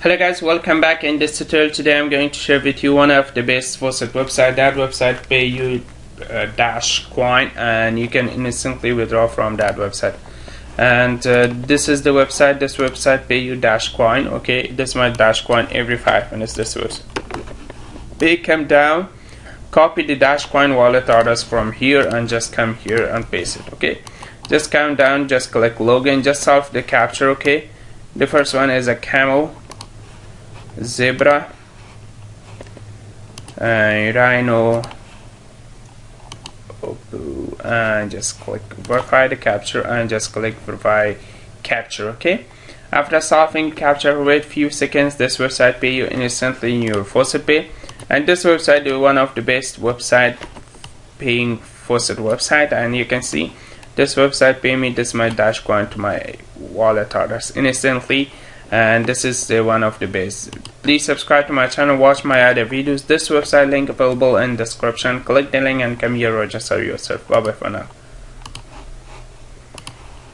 Hello guys, welcome back. In this tutorial today I'm going to share with you one of the best Faucet website. That website pay you DashCoin and you can instantly withdraw from that website. And this is the website. This website pay you DashCoin. Okay, this is my DashCoin every 5 minutes. This website. They come down, copy the DashCoin wallet address from here and just come here and paste it. Okay, just come down, just click login, just solve the captcha. Okay, the first one is a camel, zebra, rhino, and just click verify the captcha and just click verify captcha. Okay, after solving captcha, wait few seconds. This website pay you instantly in your Faucet pay, and this website is one of the best website paying Faucet website. And you can see this website pay me this my DashCoin to my wallet address instantly, and this is one of the best. Please subscribe to my channel, watch my other videos. This website link available in description. Click the link and come here, register yourself. Bye bye for now.